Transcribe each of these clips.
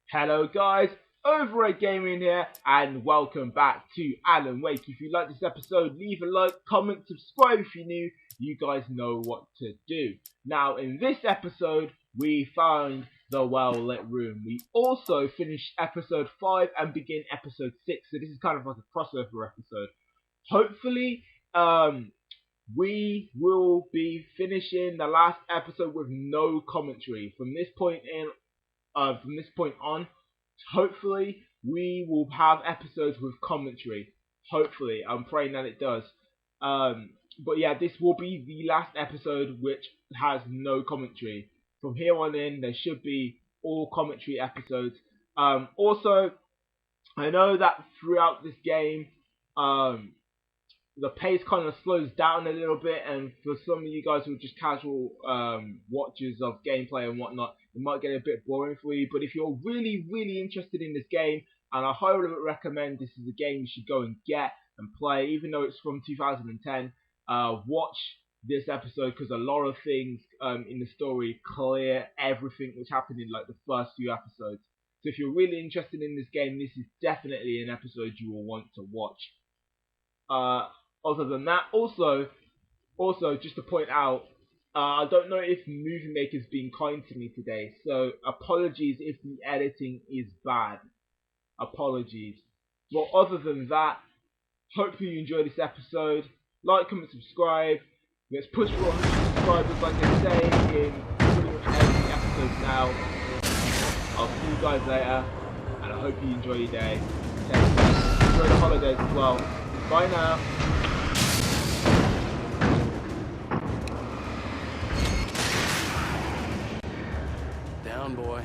Hello guys, Overrated Gaming here, and welcome back to Alan Wake. If you like this episode, leave a like, comment, subscribe if you're new. You guys know what to do. Now, in this episode, we found the well-lit room. We also finished episode 5 and begin episode 6, so this is kind of like a crossover episode. Hopefully, we will be finishing the last episode with no commentary. From this point on, hopefully we will have episodes with commentary. Hopefully, I'm praying that it does. But yeah, this will be the last episode which has no commentary. From here on in, there should be all commentary episodes. Also, I know that throughout this game, the pace kind of slows down a little bit, and for some of you guys who are just casual watchers of gameplay and whatnot, it might get a bit boring for you. But if you're really interested in this game, and I highly recommend, this is a game you should go and get and play, even though it's from 2010. Watch this episode, because a lot of things in the story clear everything which happened in like the first few episodes. So if you're really interested in this game, this is definitely an episode you will want to watch. Other than that, also just to point out, I don't know if Movie Maker's been kind to me today, so apologies if the editing is bad. Apologies. But other than that, hope you enjoy this episode. Like, comment, subscribe. Let's push for 100 subscribers, like I say in pretty much every episode now. I'll see you guys later, and I hope you enjoy your day. Take care. Enjoy the holidays as well. Bye now. Down, boy.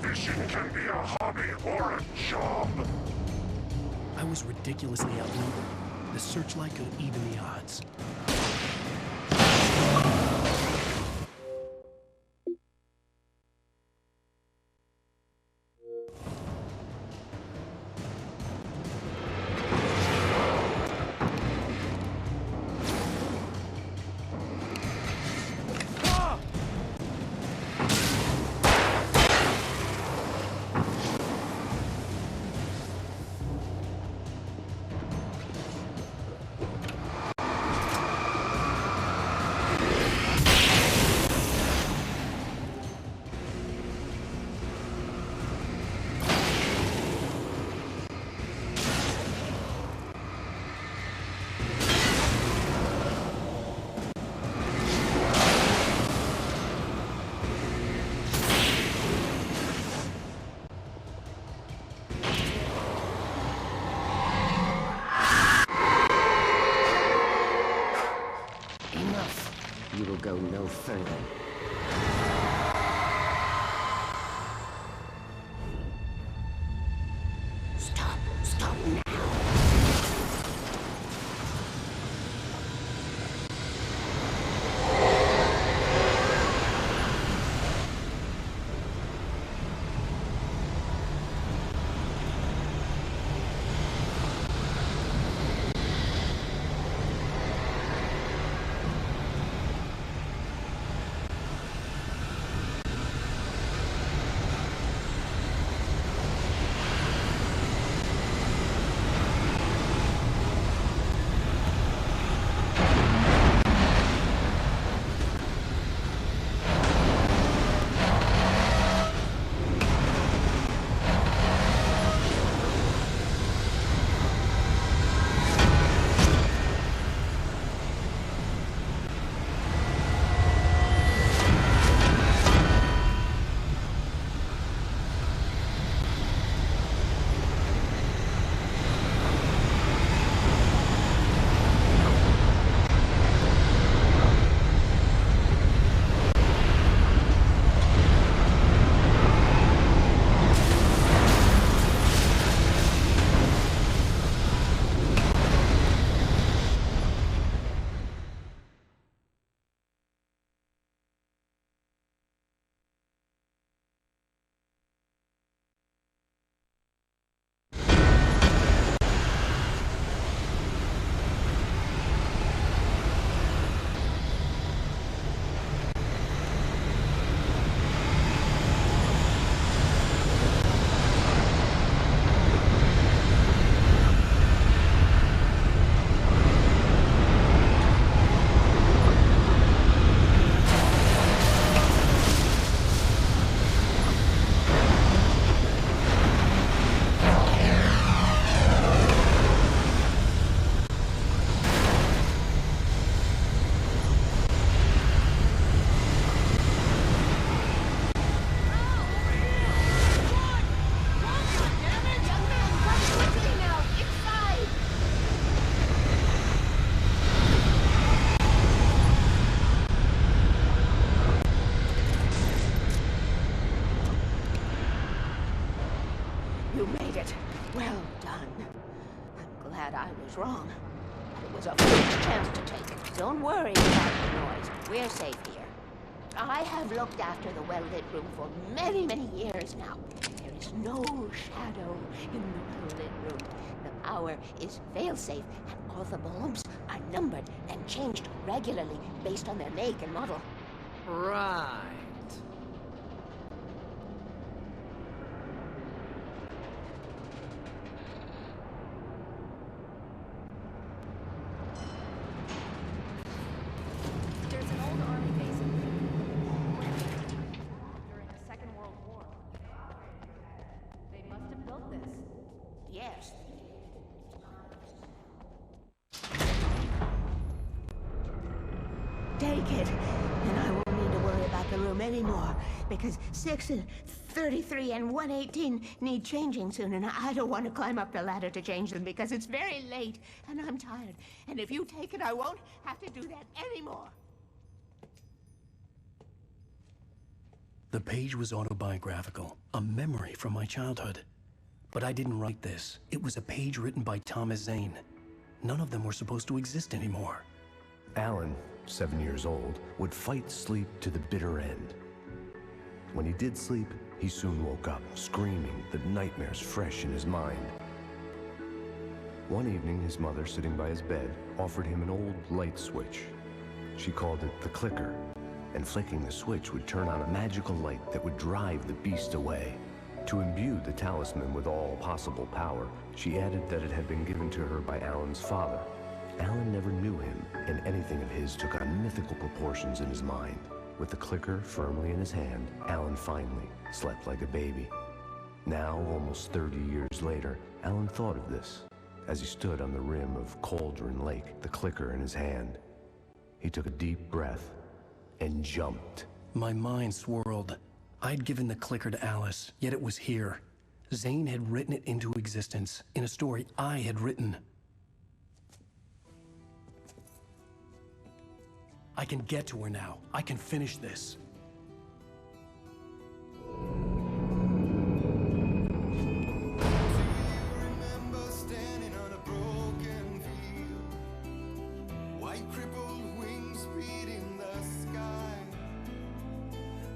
Fishing can be a hobby or a job. I was ridiculously outnumbered. The searchlight could even the odds. You will go no further. You made it. Well done. I'm glad I was wrong. It was a foolish chance to take. Don't worry about the noise. We're safe here. I have looked after the well-lit room for many, many years now. There is no shadow in the well-lit room. The power is fail-safe, and all the bulbs are numbered and changed regularly based on their make and model. Right. There's an old army base in during the Second World War. They must have built this. Yes. Take it, and I won't need to worry about the room anymore, because 6 and 33 and 118 need changing soon, and I don't want to climb up the ladder to change them because it's very late, and I'm tired. And if you take it, I won't have to do that anymore. The page was autobiographical, a memory from my childhood. But I didn't write this. It was a page written by Thomas Zane. None of them were supposed to exist anymore. Alan, 7 years old, would fight sleep to the bitter end. When he did sleep, he soon woke up, screaming, the nightmares fresh in his mind. One evening, his mother, sitting by his bed, offered him an old light switch. She called it the clicker, and flicking the switch would turn on a magical light that would drive the beast away. To imbue the talisman with all possible power, she added that it had been given to her by Alan's father. Alan never knew him, and anything of his took on mythical proportions in his mind. With the clicker firmly in his hand, Alan finally slept like a baby. Now, almost 30 years later, Alan thought of this as he stood on the rim of Cauldron Lake, the clicker in his hand. He took a deep breath and jumped. My mind swirled. I'd given the clicker to Alice, yet it was here. Zane had written it into existence, in a story I had written. I can get to her now. I can finish this. Remember standing on a broken field, white crippled wings beating the sky,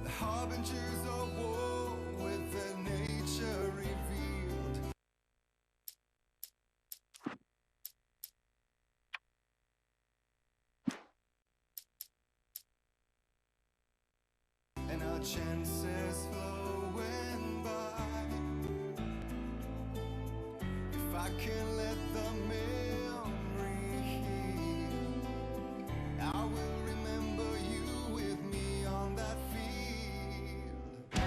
the harbingers of war with their nature revealed. And our chances flowing by. If I can let the memory heal, I will remember you with me on that field.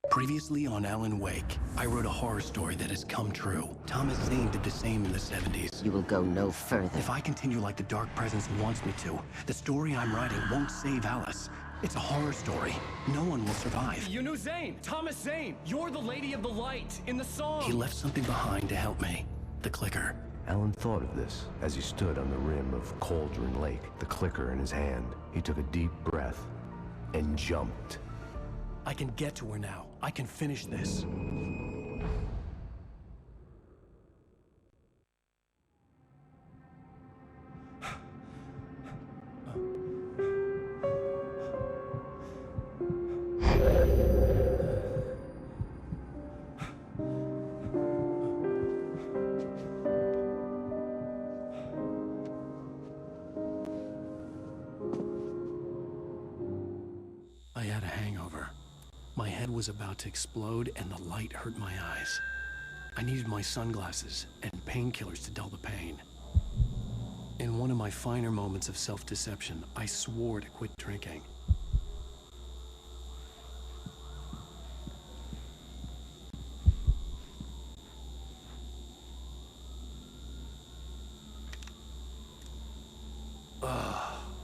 Previously on Alan Wake, I wrote a horror story that has come true. Thomas Zane did the same in the 70s. You will go no further. If I continue like the Dark Presence wants me to, the story I'm writing won't save Alice. It's a horror story. No one will survive. You knew Zane! Thomas Zane! You're the Lady of the Light in the song! He left something behind to help me. The clicker. Alan thought of this as he stood on the rim of Cauldron Lake, the clicker in his hand. He took a deep breath and jumped. I can get to her now. I can finish this. I had a hangover. My head was about to explode and the light hurt my eyes. I needed my sunglasses and painkillers to dull the pain. In one of my finer moments of self-deception, I swore to quit drinking.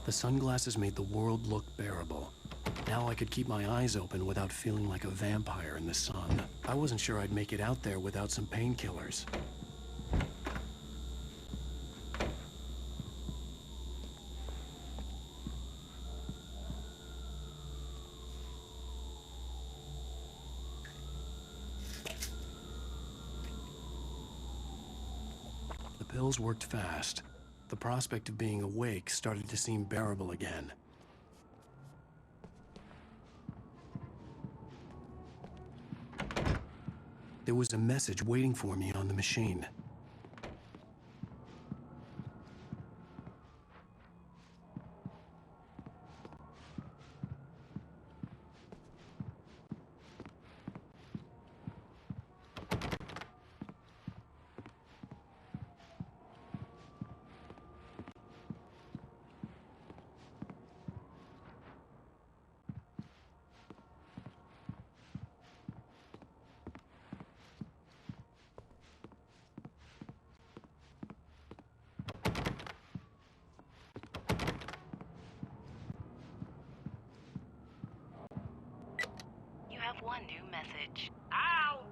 The sunglasses made the world look bearable. Now I could keep my eyes open without feeling like a vampire in the sun. I wasn't sure I'd make it out there without some painkillers. pills worked fast. The prospect of being awake started to seem bearable again. There was a message waiting for me on the machine. You have one new message. Al!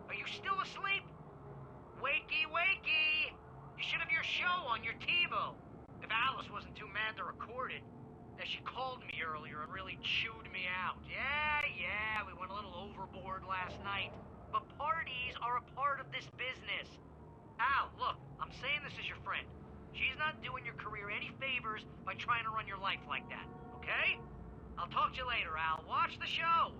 Are you still asleep? Wakey, wakey! You should have your show on your TiVo. If Alice wasn't too mad to record it. As she called me earlier and really chewed me out. Yeah, we went a little overboard last night. But parties are a part of this business. Al, look, I'm saying this as your friend. She's not doing your career any favors by trying to run your life like that, okay? I'll talk to you later, Al. Watch the show!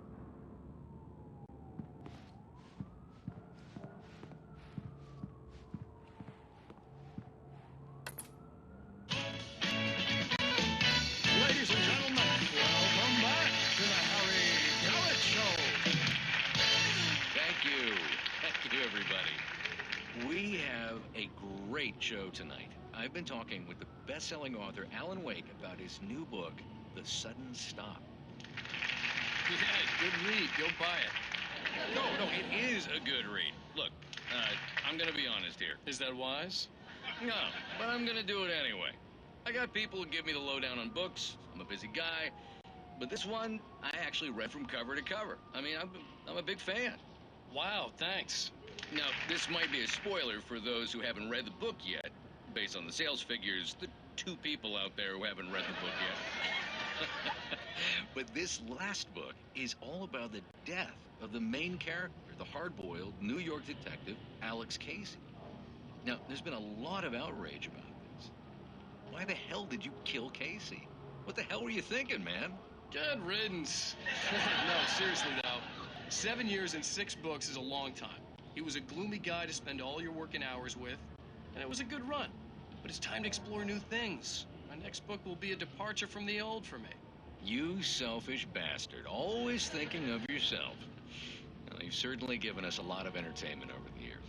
Ladies and gentlemen, welcome back to the Harry Gallet Show. Thank you. Thank you, everybody. We have a great show tonight. I've been talking with the best-selling author Alan Wake about his new book, The Sudden Stop. Yeah, good read. Go buy it. No, it is a good read. Look, I'm gonna be honest here. Is that wise? No, but I'm gonna do it anyway. I got people who give me the lowdown on books. I'm a busy guy. But this one, I actually read from cover to cover. I mean, I'm a big fan. Wow, thanks. Now, this might be a spoiler for those who haven't read the book yet. Based on the sales figures, the 2 people out there who haven't read the book yet. But this last book is all about the death of the main character, the hard-boiled New York detective, Alex Casey. Now, there's been a lot of outrage about this. Why the hell did you kill Casey? What the hell were you thinking, man? Good riddance. No, seriously, though. 7 years and 6 books is a long time. He was a gloomy guy to spend all your working hours with, and it was a good run. But it's time to explore new things. My next book will be a departure from the old for me. You selfish bastard, always thinking of yourself. Well, you've certainly given us a lot of entertainment over the years.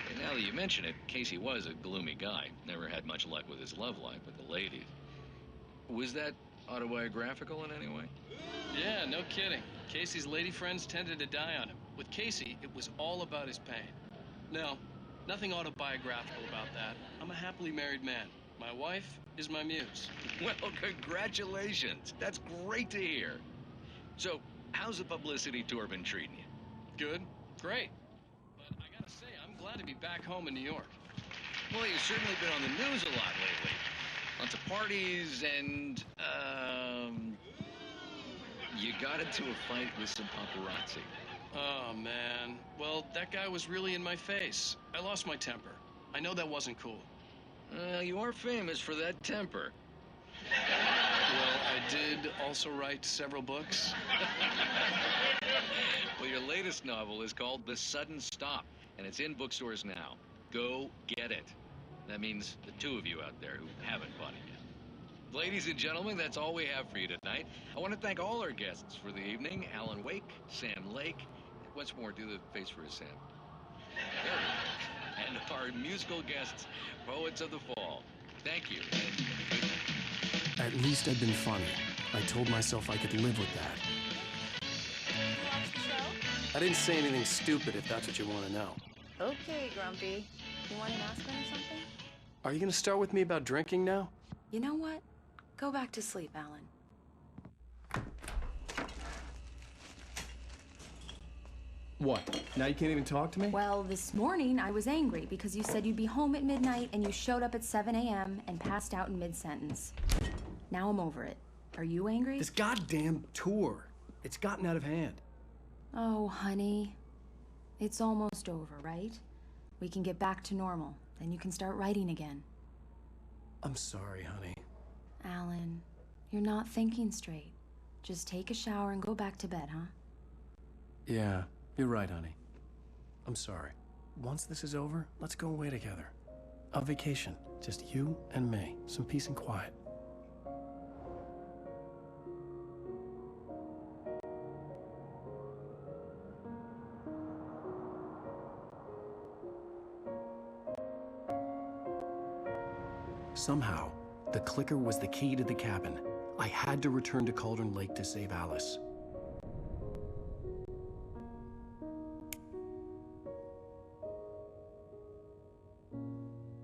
And now that you mention it, Casey was a gloomy guy. Never had much luck with his love life with the ladies. Was that autobiographical in any way? Yeah, no kidding. Casey's lady friends tended to die on him. With Casey, it was all about his pain. No, nothing autobiographical about that. I'm a happily married man. My wife is my muse. Well, congratulations. That's great to hear. So, how's the publicity tour been treating you? Good, great. But I gotta say, I'm glad to be back home in New York. Well, you've certainly been on the news a lot lately. Lots of parties and, you got into a fight with some paparazzi. Oh, man. Well, that guy was really in my face. I lost my temper. I know that wasn't cool. You are famous for that temper. Well, I did also write several books. Well, your latest novel is called The Sudden Stop, and it's in bookstores now. Go get it. That means the 2 of you out there who haven't bought it yet. Ladies and gentlemen, that's all we have for you tonight. I want to thank all our guests for the evening. Alan Wake, Sam Lake. Once more, do the face for Sam. There we go. And our musical guests, Poets of the Fall. Thank you, and good night. At least I'd been funny. I told myself I could live with that. You watch the show? I didn't say anything stupid, if that's what you want to know. Okay, Grumpy. You want an aspirin or something? Are you going to start with me about drinking now? You know what? Go back to sleep, Alan. What? Now you can't even talk to me? Well, this morning I was angry because you said you'd be home at midnight and you showed up at 7 a.m. and passed out in mid-sentence. Now I'm over it. Are you angry? This goddamn tour. It's gotten out of hand. Oh, honey. It's almost over, right? We can get back to normal. Then you can start writing again. I'm sorry, honey. Alan, you're not thinking straight. Just take a shower and go back to bed, huh? Yeah, you're right, honey. I'm sorry. Once this is over, let's go away together. A vacation. Just you and me. Some peace and quiet. Somehow, the clicker was the key to the cabin. I had to return to Cauldron Lake to save Alice.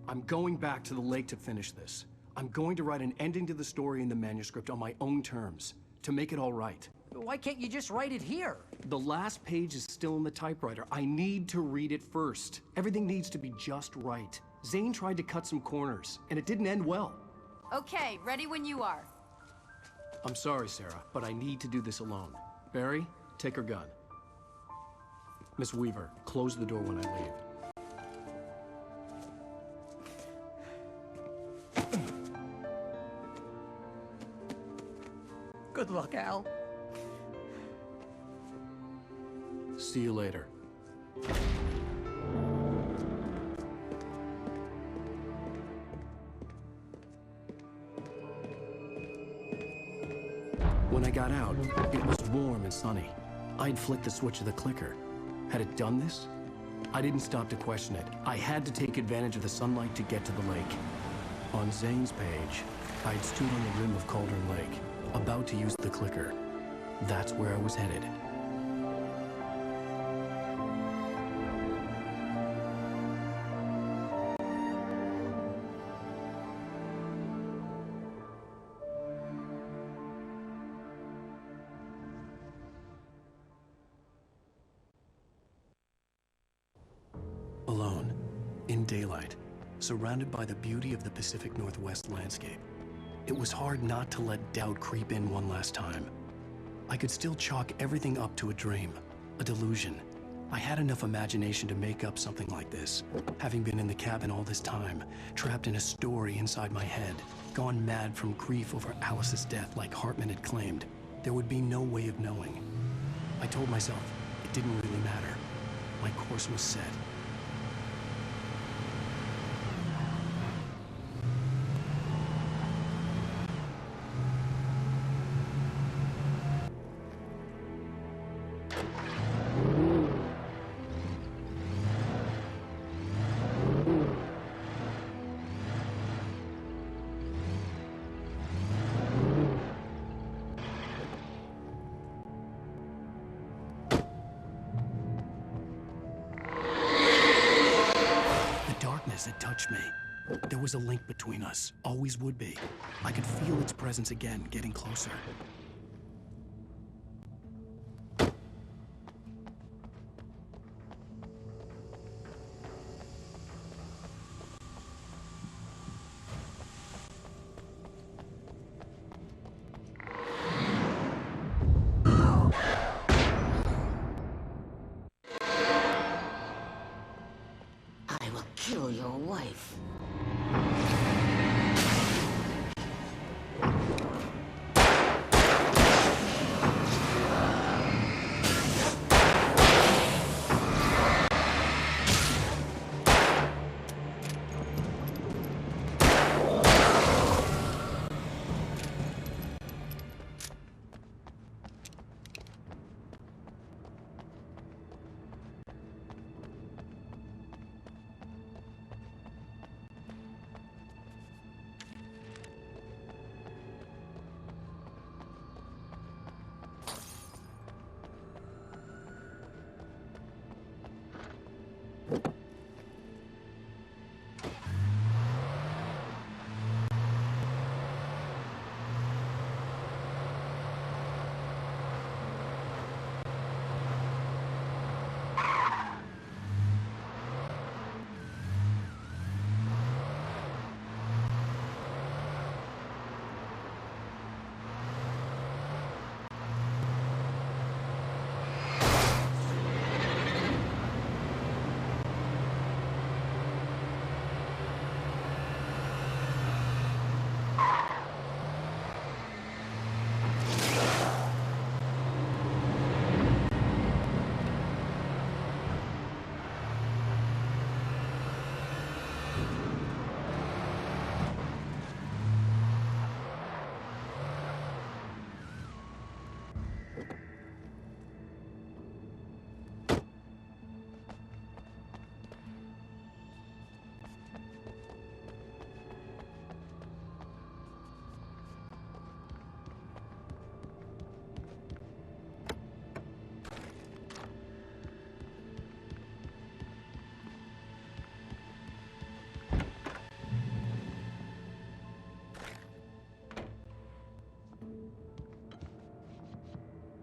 I'm going back to the lake to finish this. I'm going to write an ending to the story in the manuscript on my own terms, to make it all right. Why can't you just write it here? The last page is still in the typewriter. I need to read it first. Everything needs to be just right. Zane tried to cut some corners, and it didn't end well. Okay, ready when you are. I'm sorry, Sarah, but I need to do this alone. Barry, take her gun. Miss Weaver, close the door when I leave. Good luck, Al. See you later. When I got out, it was warm and sunny. I'd flicked the switch of the clicker. Had it done this? I didn't stop to question it. I had to take advantage of the sunlight to get to the lake. On Zane's page, I'd stood on the rim of Cauldron Lake, about to use the clicker. That's where I was headed. Alone, in daylight, surrounded by the beauty of the Pacific Northwest landscape. It was hard not to let doubt creep in one last time. I could still chalk everything up to a dream, a delusion. I had enough imagination to make up something like this, having been in the cabin all this time, trapped in a story inside my head, gone mad from grief over Alice's death like Hartman had claimed. There would be no way of knowing. I told myself it didn't really matter. My course was set. Had touched me. There was a link between us. Always would be. I could feel its presence again, getting closer. Kill your wife.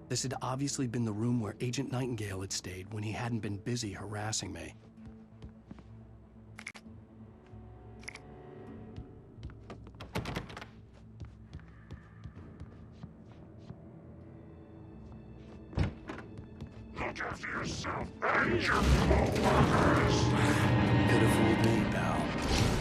This had obviously been the room where Agent Nightingale had stayed when he hadn't been busy harassing me. Look after yourself and your co-workers! Could have fooled me, pal.